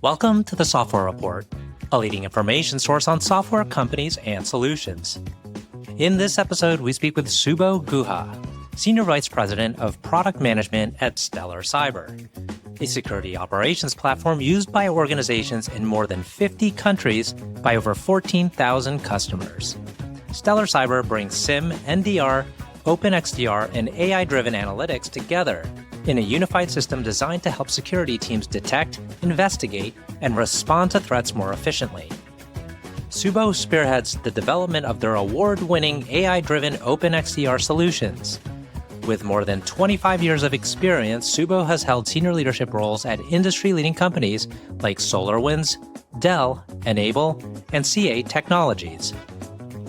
Welcome to the Software Report, a leading information source on software companies and solutions. In this episode, we speak with Subo Guha, Senior Vice President of Product Management at Stellar Cyber, a security operations platform used by organizations in more than 50 countries by over 14,000 customers. Stellar Cyber brings SIEM, NDR, Open XDR, and AI-driven analytics together in a unified system designed to help security teams detect, investigate, and respond to threats more efficiently. Subo spearheads the development of their award-winning AI-driven Open XDR solutions. With more than 25 years of experience, Subo has held senior leadership roles at industry-leading companies like SolarWinds, Dell, Enable, and CA Technologies.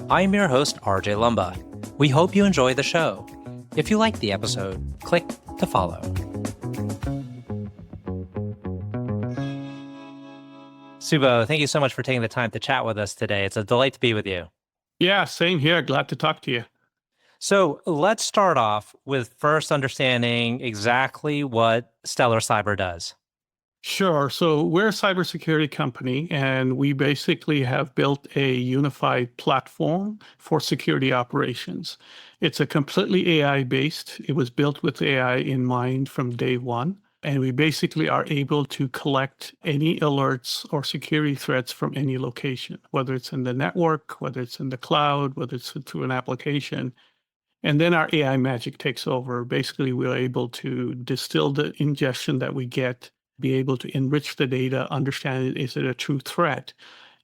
I'm your host, RJ Lumba. We hope you enjoy the show. If you like the episode, click to follow. Subo, thank you so much for taking the time to chat with us today. It's a delight to be with you. Yeah, same here. Glad to talk to you. So let's start off with first understanding exactly what Stellar Cyber does. Sure. So we're a cybersecurity company, and we basically have built a unified platform for security operations. It's a completely AI-based. It was built with AI in mind from day one. And we basically are able to collect any alerts or security threats from any location, whether it's in the network, whether it's in the cloud, whether it's through an application. And then our AI magic takes over. Basically, we're able to distill the ingestion that we get, be able to enrich the data, understand is it a true threat,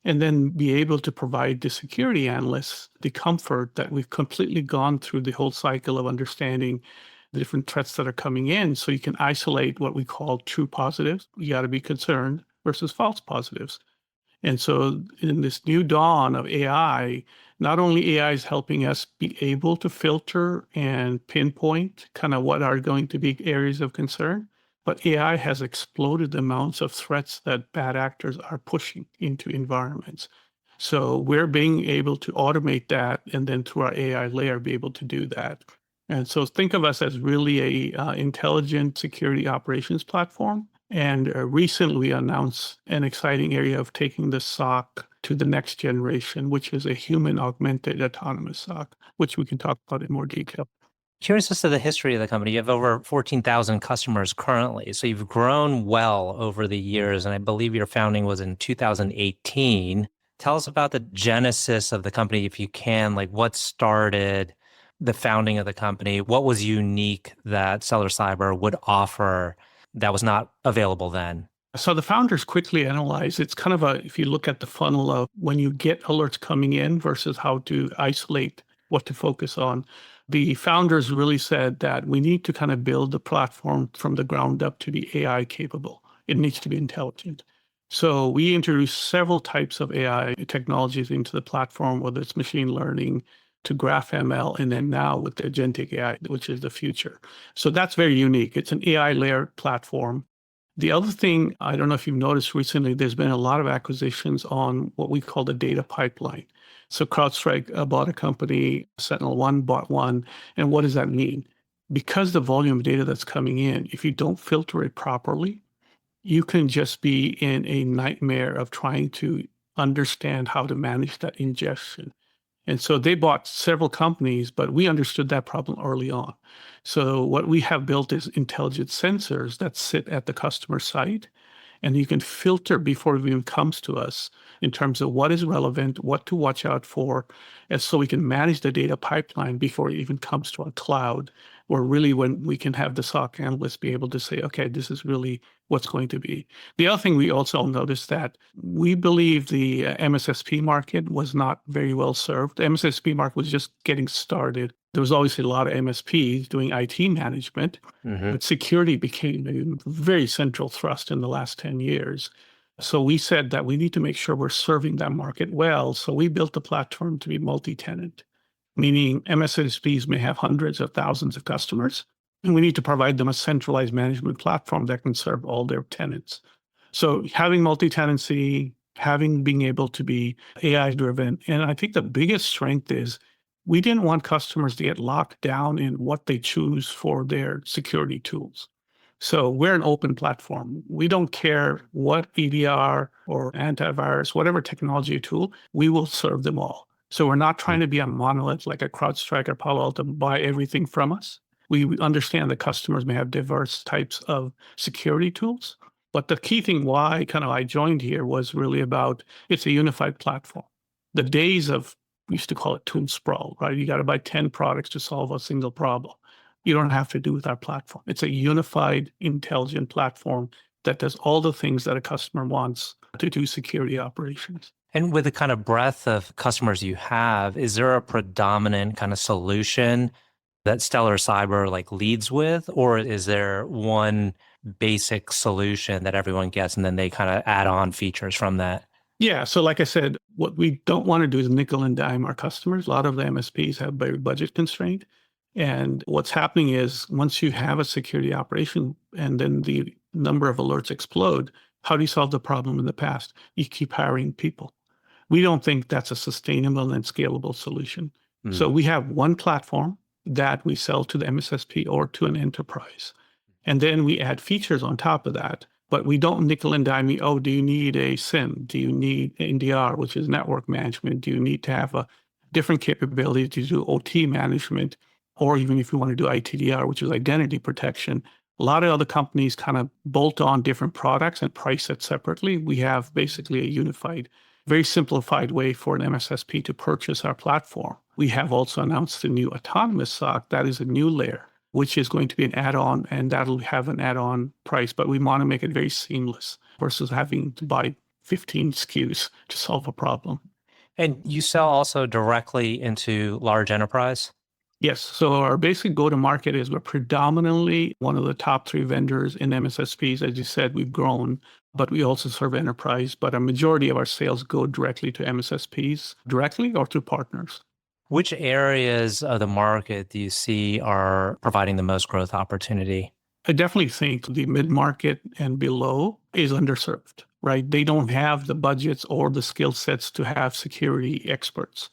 and then be able to provide the security analysts the comfort that we've completely gone through the whole cycle of understanding the different threats that are coming in. So you can isolate what we call true positives. You got to be concerned versus false positives. And so in this new dawn of AI, not only AI is helping us be able to filter and pinpoint kind of what are going to be areas of concern, but AI has exploded the amounts of threats that bad actors are pushing into environments. So we're being able to automate that, and then through our AI layer, be able to do that. And so think of us as really a intelligent security operations platform. And recently we announced an exciting area of taking the SOC to the next generation, which is a human augmented autonomous SOC, which we can talk about in more detail. Curious as to the history of the company. You have over 14,000 customers currently, so you've grown well over the years, and I believe your founding was in 2018. Tell us about the genesis of the company, if you can, like what started the founding of the company, what was unique that Stellar Cyber would offer that was not available then? So the founders quickly analyzed, it's kind of if you look at the funnel of when you get alerts coming in versus how to isolate what to focus on. The founders really said that we need to kind of build the platform from the ground up to be AI capable. It needs to be intelligent. So we introduced several types of AI technologies into the platform, whether it's machine learning to graph ML, and then now with the agentic AI, which is the future. So that's very unique. It's an AI layered platform. The other thing, I don't know if you've noticed recently, there's been a lot of acquisitions on what we call the data pipeline. So CrowdStrike bought a company, SentinelOne bought one. And what does that mean? Because the volume of data that's coming in, if you don't filter it properly, you can just be in a nightmare of trying to understand how to manage that ingestion. And so they bought several companies, but we understood that problem early on. So what we have built is intelligent sensors that sit at the customer site, and you can filter before it even comes to us in terms of what is relevant, what to watch out for, and so we can manage the data pipeline before it even comes to our cloud, or really when we can have the SOC analysts be able to say, okay, this is really what's going to be. The other thing we also noticed that we believe the MSSP market was not very well served. The MSSP market was just getting started. There was obviously a lot of MSPs doing IT management, but security became a very central thrust in the last 10 years. So we said that we need to make sure we're serving that market well. So we built the platform to be multi-tenant, meaning MSSPs may have hundreds of thousands of customers, and we need to provide them a centralized management platform that can serve all their tenants. So having multi-tenancy, being able to be AI-driven, and I think the biggest strength is we didn't want customers to get locked down in what they choose for their security tools. So we're an open platform. We don't care what EDR or antivirus, whatever technology tool, we will serve them all. So we're not trying to be a monolith like a CrowdStrike or Palo Alto, buy everything from us. We understand that customers may have diverse types of security tools. But the key thing why kind of I joined here was really about it's a unified platform. The days of, we used to call it tool sprawl, right? You got to buy 10 products to solve a single problem. You don't have to do with our platform. It's a unified, intelligent platform that does all the things that a customer wants to do security operations. And with the kind of breadth of customers you have, is there a predominant kind of solution that Stellar Cyber like leads with, or is there one basic solution that everyone gets and then they kind of add on features from that? Yeah. So like I said, what we don't want to do is nickel and dime our customers. A lot of the MSPs have very budget constraint. And what's happening is once you have a security operation and then the number of alerts explode, how do you solve the problem in the past? You keep hiring people. We don't think that's a sustainable and scalable solution. So we have one platform that we sell to the MSSP or to an enterprise. And then we add features on top of that. But we don't nickel and dime you, oh, do you need a SIEM? Do you need NDR, which is network management? Do you need to have a different capability to do OT management? Or even if you want to do ITDR, which is identity protection. A lot of other companies kind of bolt on different products and price it separately. We have basically a unified, very simplified way for an MSSP to purchase our platform. We have also announced a new autonomous SOC that is a new layer, which is going to be an add-on, and that'll have an add-on price. But we want to make it very seamless versus having to buy 15 SKUs to solve a problem. And you sell also directly into large enterprise? Yes. So our basic go-to-market is we're predominantly one of the top 3 vendors in MSSPs. As you said, we've grown, but we also serve enterprise. But a majority of our sales go directly to MSSPs, directly or through partners. Which areas of the market do you see are providing the most growth opportunity? I definitely think the mid-market and below is underserved, right? They don't have the budgets or the skill sets to have security experts.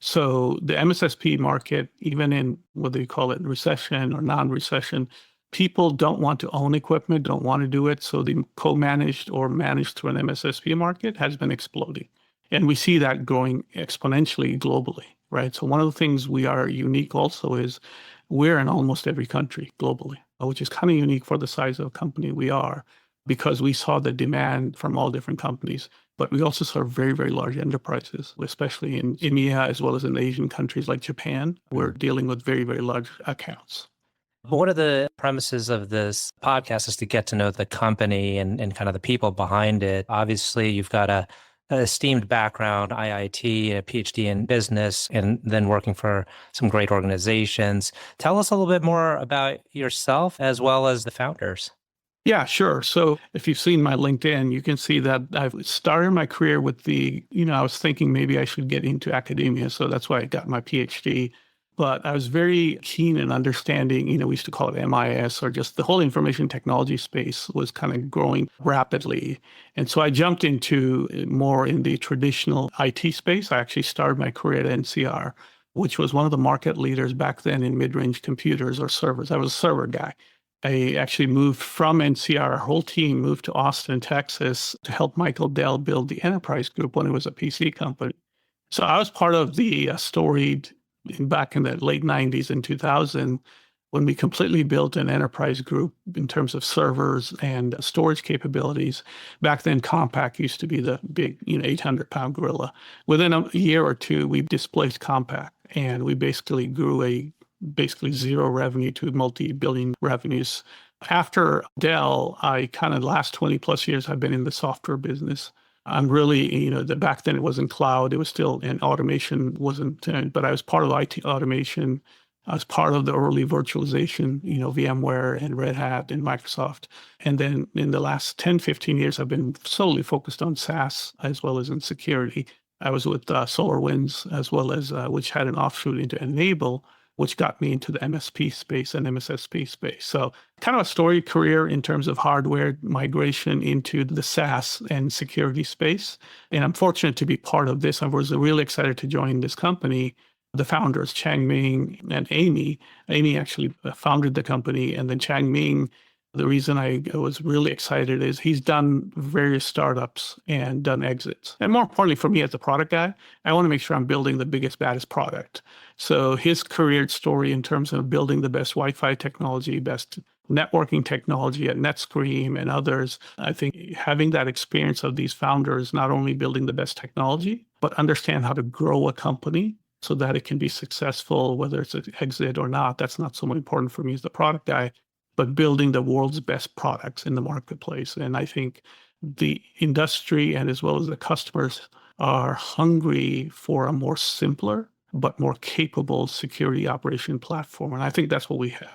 So the MSSP market, even in whether you call it recession or non-recession, people don't want to own equipment, don't want to do it. So the co-managed or managed through an MSSP market has been exploding. And we see that growing exponentially globally, right? So one of the things we are unique also is we're in almost every country globally, which is kind of unique for the size of a company we are, because we saw the demand from all different companies. But we also serve very, very large enterprises, especially in EMEA as well as in Asian countries like Japan. We're dealing with very, very large accounts. One of the premises of this podcast is to get to know the company and kind of the people behind it. Obviously, you've got a esteemed background, IIT, a PhD in business, and then working for some great organizations. Tell us a little bit more about yourself as well as the founders. Yeah, sure. So if you've seen my LinkedIn, you can see that I've started my career with I was thinking maybe I should get into academia. So that's why I got my PhD. But I was very keen in understanding, we used to call it MIS, or just the whole information technology space was kind of growing rapidly. And so I jumped into more in the traditional IT space. I actually started my career at NCR, which was one of the market leaders back then in mid-range computers or servers. I was a server guy. I actually moved from NCR, our whole team moved to Austin, Texas to help Michael Dell build the enterprise group when it was a PC company. So I was part of the storied back in the late 90s and 2000 when we completely built an enterprise group in terms of servers and storage capabilities. Back then, Compaq used to be the big 800-pound gorilla. Within a year or two, we displaced Compaq, and we basically grew basically zero revenue to multi-billion revenues. After Dell, I kind of last 20 plus years, I've been in the software business. I'm really, back then it wasn't cloud, it was still, and automation wasn't, but I was part of IT automation. I was part of the early virtualization, VMware and Red Hat and Microsoft. And then in the last 10, 15 years, I've been solely focused on SaaS as well as in security. I was with SolarWinds as well as, which had an offshoot into Enable, which got me into the MSP space and MSSP space. So kind of a storied career in terms of hardware migration into the SaaS and security space. And I'm fortunate to be part of this. I was really excited to join this company. The founders, Chang Ming and Amy. Amy actually founded the company, and then Chang Ming The reason I was really excited is he's done various startups and done exits. And more importantly for me as a product guy, I want to make sure I'm building the biggest, baddest product. So his career story in terms of building the best Wi-Fi technology, best networking technology at NetScream and others, I think having that experience of these founders, not only building the best technology, but understand how to grow a company so that it can be successful, whether it's an exit or not. That's not so important for me as the product guy, but building the world's best products in the marketplace. And I think the industry and as well as the customers are hungry for a more simpler but more capable security operation platform. And I think that's what we have.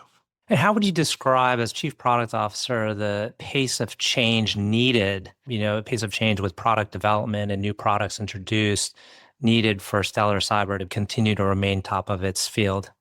And how would you describe, as Chief Product Officer, the pace of change needed, pace of change with product development and new products introduced needed for Stellar Cyber to continue to remain top of its field?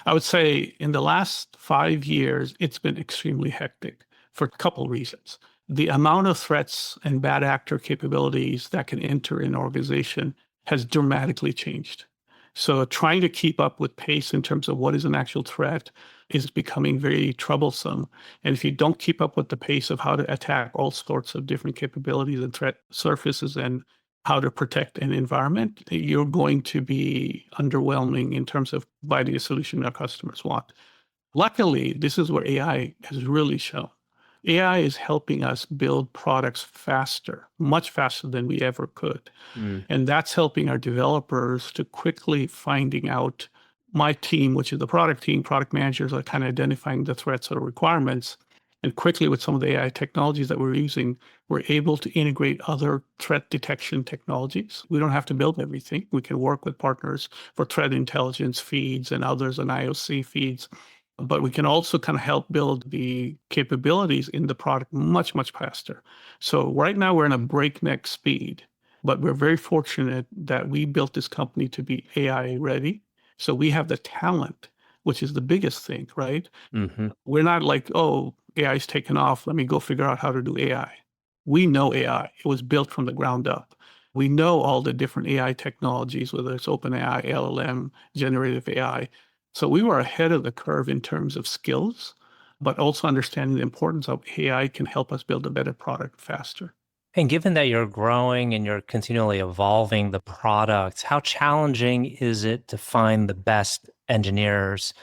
I would say in the last 5 years, it's been extremely hectic for a couple reasons. The amount of threats and bad actor capabilities that can enter an organization has dramatically changed. So trying to keep up with pace in terms of what is an actual threat is becoming very troublesome. And if you don't keep up with the pace of how to attack all sorts of different capabilities and threat surfaces and how to protect an environment, you're going to be underwhelming in terms of providing a solution our customers want. Luckily, this is where AI has really shown. AI is helping us build products faster, much faster than we ever could. And that's helping our developers to quickly finding out. My team, which is the product team, product managers are kind of identifying the threats or requirements. And quickly with some of the AI technologies that we're using, we're able to integrate other threat detection technologies. We don't have to build everything. We can work with partners for threat intelligence feeds and others and IOC feeds. But we can also kind of help build the capabilities in the product much, much faster. So right now we're in a breakneck speed, but we're very fortunate that we built this company to be AI ready. So we have the talent, which is the biggest thing, right? Mm-hmm. We're not like, oh, AI is taken off. Let me go figure out how to do AI. We know AI. It was built from the ground up. We know all the different AI technologies, whether it's OpenAI, LLM, generative AI. So we were ahead of the curve in terms of skills, but also understanding the importance of AI can help us build a better product faster. And given that you're growing and you're continually evolving the product, how challenging is it to find the best engineers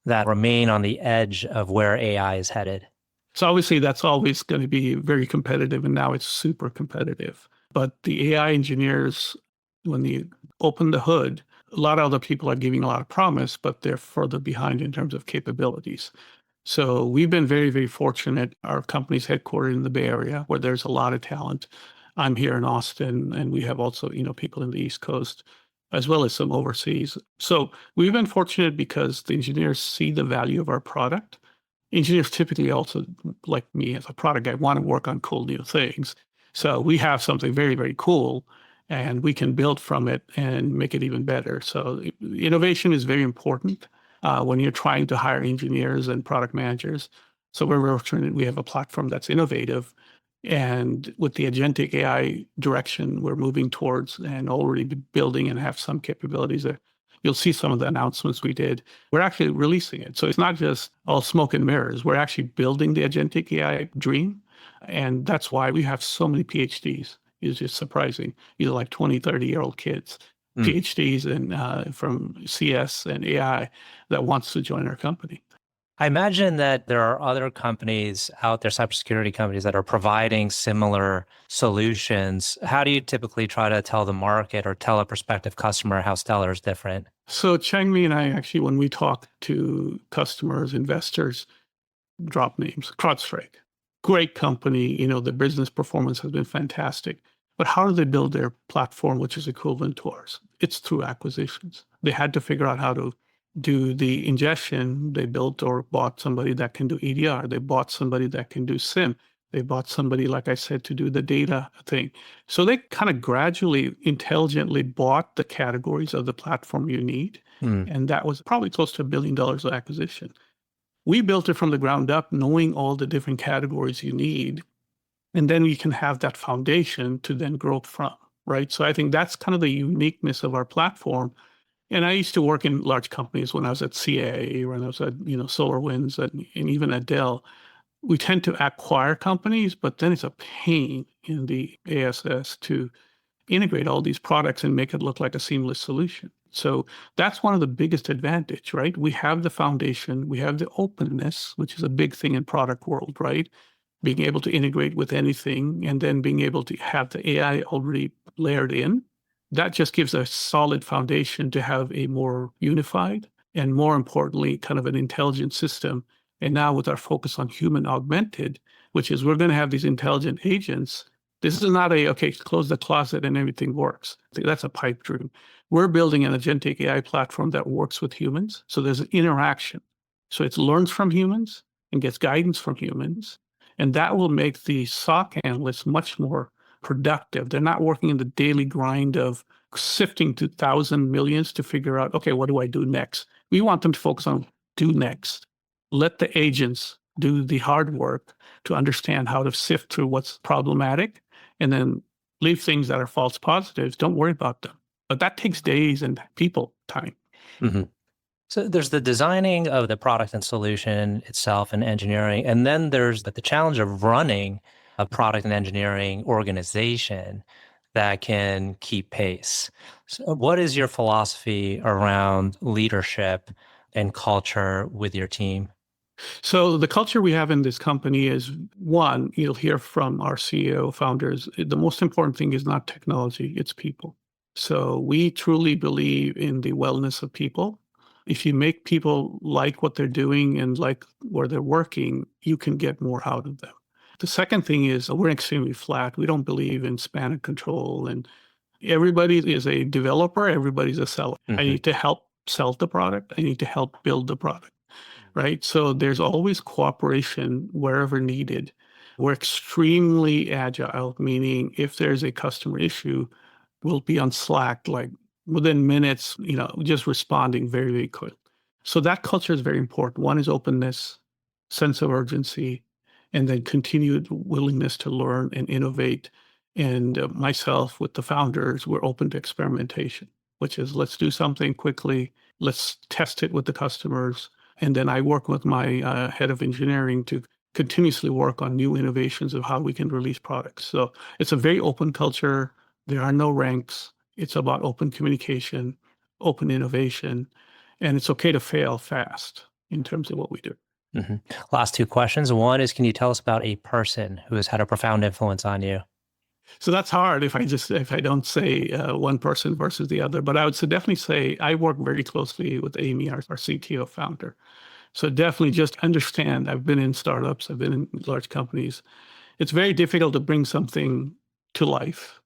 that remain on the edge of where AI is headed? So obviously that's always going to be very competitive, and now it's super competitive. But the AI engineers, when you open the hood, a lot of other people are giving a lot of promise, but they're further behind in terms of capabilities. So we've been very, very fortunate. Our company's headquartered in the Bay Area, where there's a lot of talent. I'm here in Austin, and we have also, people in the East Coast, as well as some overseas. So we've been fortunate because the engineers see the value of our product. Engineers typically also, like me as a product guy, want to work on cool new things. So we have something very, very cool, and we can build from it and make it even better. So innovation is very important when you're trying to hire engineers and product managers. So we're fortunate we have a platform that's innovative. And with the agentic AI direction we're moving towards and already building and have some capabilities there, you'll see some of the announcements we did. We're actually releasing it. So it's not just all smoke and mirrors. We're actually building the agentic AI dream. And that's why we have so many PhDs. It's just surprising. These are like 20, 30-year-old kids, PhDs from CS and AI that wants to join our company. I imagine that there are other companies out there, cybersecurity companies, that are providing similar solutions. How do you typically try to tell the market or tell a prospective customer how Stellar is different? So Changmi and I actually, when we talk to customers, investors, drop names. CrowdStrike, great company. The business performance has been fantastic. But how do they build their platform, which is equivalent to ours? It's through acquisitions. They had to figure out how to do the ingestion. They built or bought somebody that can do EDR. They bought somebody that can do SIEM. They bought somebody, like I said, to do the data thing. So they kind of gradually, intelligently bought the categories of the platform you need. And that was probably close to $1 billion of acquisition. We built it from the ground up, knowing all the different categories you need. And then we can have that foundation to then grow from, right? So I think that's kind of the uniqueness of our platform. And I used to work in large companies when I was at CA, when I was at, SolarWinds, and even at Dell. we tend to acquire companies, but then it's a pain in the ASS to integrate all these products and make it look like a seamless solution. So that's one of the biggest advantage, right? We have the foundation, we have the openness, which is a big thing in product world, right? Being able to integrate with anything and then being able to have the AI already layered in. That just gives a solid foundation to have a more unified and, more importantly, kind of an intelligent system. And now with our focus on human augmented, which is we're going to have these intelligent agents. This is not okay, close the closet and everything works. That's a pipe dream. We're building an agentic AI platform that works with humans. So there's an interaction. So it learns from humans and gets guidance from humans. And that will make the SOC analysts much more productive. They're not working in the daily grind of sifting to thousand millions to figure out, okay, what do I do next? We want them to focus on do next. Let the agents do the hard work to understand how to sift through what's problematic and then leave things that are false positives. Don't worry about them. But that takes days and people time. Mm-hmm. So there's the designing of the product and solution itself and engineering, and then there's the challenge of running a product and engineering organization that can keep pace. So what is your philosophy around leadership and culture with your team? So the culture we have in this company is, one, you'll hear from our CEO founders, the most important thing is not technology, it's people. So we truly believe in the wellness of people. If you make people like what they're doing and like where they're working, you can get more out of them. The second thing is we're extremely flat. We don't believe in span of control, and everybody is a developer, everybody's a seller. I need to help sell the product. I need to help build the product, right? So there's always cooperation wherever needed. We're extremely agile, meaning if there's a customer issue, we'll be on Slack like within minutes, just responding very, very quick. So that culture is very important. One is openness, sense of urgency, and then continued willingness to learn and innovate. And myself with the founders, we're open to experimentation, which is let's do something quickly, let's test it with the customers. And then I work with my head of engineering to continuously work on new innovations of how we can release products. So it's a very open culture. There are no ranks. It's about open communication, open innovation, and it's okay to fail fast in terms of what we do. Mm-hmm. Last two questions. One is, can you tell us about a person who has had a profound influence on you? So that's hard if I don't say one person versus the other, but I would definitely say I work very closely with Amy, our CTO founder. So definitely just understand, I've been in startups, I've been in large companies. It's very difficult to bring something to life,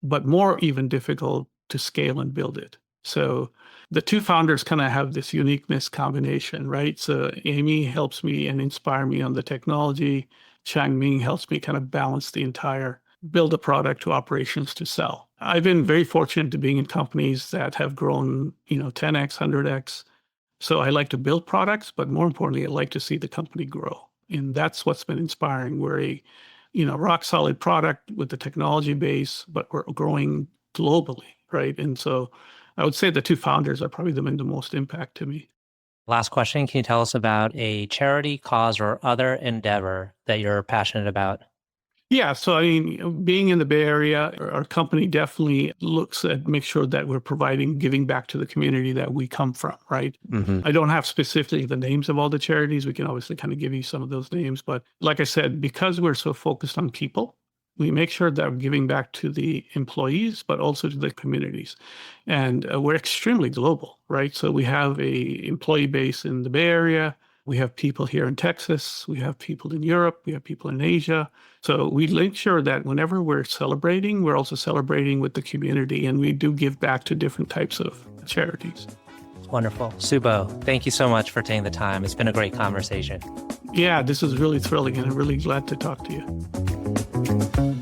but more even difficult to scale and build it. So the two founders kind of have this uniqueness combination, right? So Amy helps me and inspire me on the technology. Changming helps me kind of balance the entire build a product to operations to sell. I've been very fortunate to being in companies that have grown, 10x, 100x. So I like to build products, but more importantly, I like to see the company grow. And that's what's been inspiring. We're a, rock solid product with the technology base, but we're growing globally, right? And so I would say the two founders are probably the most impact to me. Last question. Can you tell us about a charity, cause, or other endeavor that you're passionate about? Yeah. So, being in the Bay Area, our company definitely looks at make sure that we're giving back to the community that we come from, right? Mm-hmm. I don't have specifically the names of all the charities. We can obviously kind of give you some of those names. But like I said, because we're so focused on people, we make sure that we're giving back to the employees, but also to the communities. And we're extremely global, right? So we have a employee base in the Bay Area. We have people here in Texas. We have people in Europe. We have people in Asia. So we make sure that whenever we're celebrating, we're also celebrating with the community. And we do give back to different types of charities. Wonderful. Subo, thank you so much for taking the time. It's been a great conversation. Yeah, this is really thrilling, and I'm really glad to talk to you.